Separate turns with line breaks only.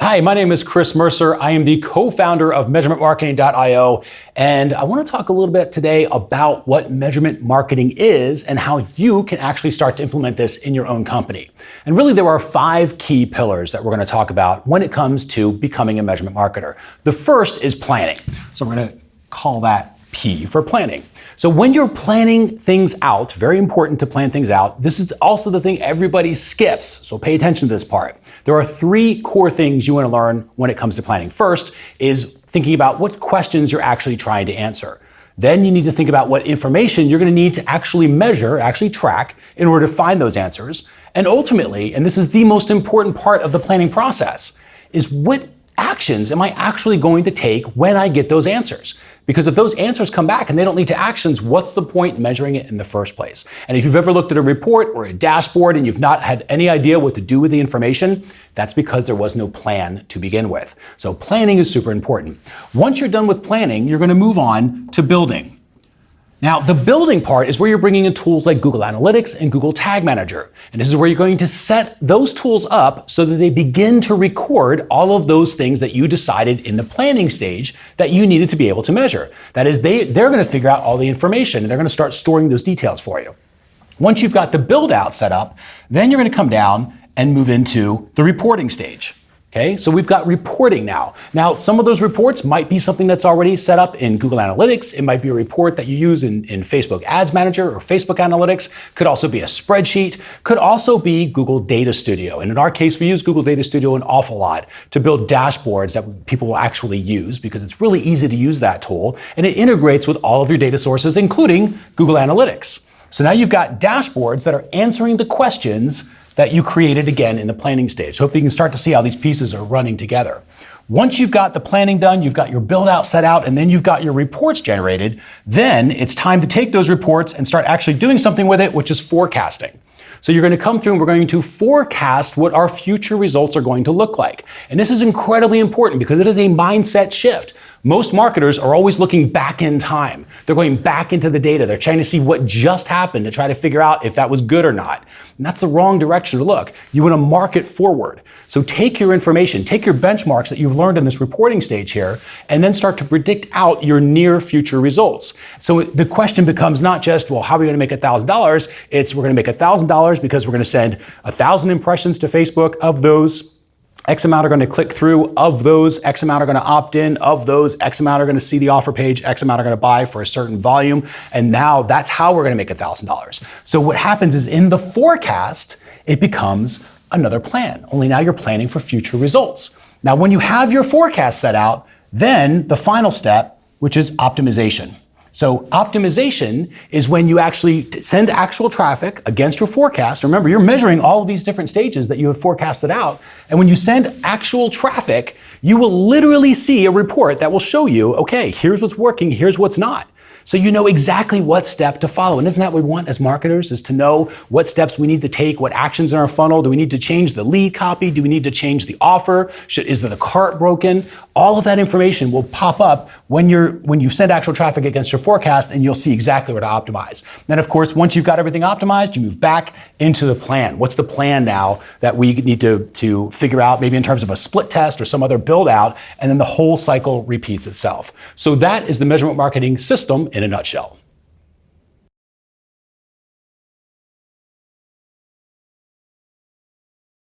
Hi, my name is Chris Mercer. I am the co-founder of measurementmarketing.io, and I want to talk a little bit today about what measurement marketing is and how you can actually start to implement this in your own company. And really, there are 5 key pillars that we're going to talk about when it comes to becoming a measurement marketer. The first is planning. So we're going to call that P for planning. So when you're planning things out, very important to plan things out, this is also the thing everybody skips, so pay attention to this part. There are 3 core things you want to learn when it comes to planning. First is thinking about what questions you're actually trying to answer. Then you need to think about what information you're going to need to actually measure, actually track, in order to find those answers. And ultimately, and this is the most important part of the planning process, is what actions am I actually going to take when I get those answers? Because if those answers come back and they don't lead to actions, what's the point in measuring it in the first place? And if you've ever looked at a report or a dashboard and you've not had any idea what to do with the information, that's because there was no plan to begin with. So planning is super important. Once you're done with planning, you're going to move on to building. Now, the building part is where you're bringing in tools like Google Analytics and Google Tag Manager. And this is where you're going to set those tools up so that they begin to record all of those things that you decided in the planning stage that you needed to be able to measure. That is, they're going to figure out all the information and they're going to start storing those details for you. Once you've got the build out set up, then you're going to come down and move into the reporting stage. Okay, so we've got reporting now. Now, some of those reports might be something that's already set up in Google Analytics. It might be a report that you use in Facebook Ads Manager or Facebook Analytics. Could also be a spreadsheet. Could also be Google Data Studio. And in our case, we use Google Data Studio an awful lot to build dashboards that people will actually use because it's really easy to use that tool. And it integrates with all of your data sources, including Google Analytics. So now you've got dashboards that are answering the questions that you created again in the planning stage. So hopefully you can start to see how these pieces are running together. Once you've got the planning done, you've got your build out set out, and then you've got your reports generated, then it's time to take those reports and start actually doing something with it, which is forecasting. So you're going to come through and we're going to forecast what our future results are going to look like. And this is incredibly important because it is a mindset shift. Most marketers are always looking back in time. They're going back into the data. They're trying to see what just happened to try to figure out if that was good or not. And that's the wrong direction to look. You want to market forward. So take your information, take your benchmarks that you've learned in this reporting stage here, and then start to predict out your near future results. So the question becomes not just, well, how are we going to make $1,000? It's we're going to make $1,000 because we're going to send 1,000 impressions to Facebook. Of those, X amount are going to click through. Of those, X amount are going to opt in. Of those, X amount are going to see the offer page. X amount are going to buy for a certain volume. And now that's how we're going to make $1,000. So what happens is in the forecast, it becomes another plan. Only now you're planning for future results. Now, when you have your forecast set out, then the final step, which is optimization. So optimization is when you actually send actual traffic against your forecast. Remember, you're measuring all of these different stages that you have forecasted out. And when you send actual traffic, you will literally see a report that will show you, okay, here's what's working, here's what's not. So you know exactly what step to follow. And isn't that what we want as marketers, is to know what steps we need to take, what actions in our funnel? Do we need to change the lead copy? Do we need to change the offer? Is the cart broken? All of that information will pop up when you send actual traffic against your forecast, and you'll see exactly where to optimize. Then, of course, once you've got everything optimized, you move back into the plan. What's the plan now that we need to figure out, maybe in terms of a split test or some other build out, and then the whole cycle repeats itself. So that is the measurement marketing system in a nutshell.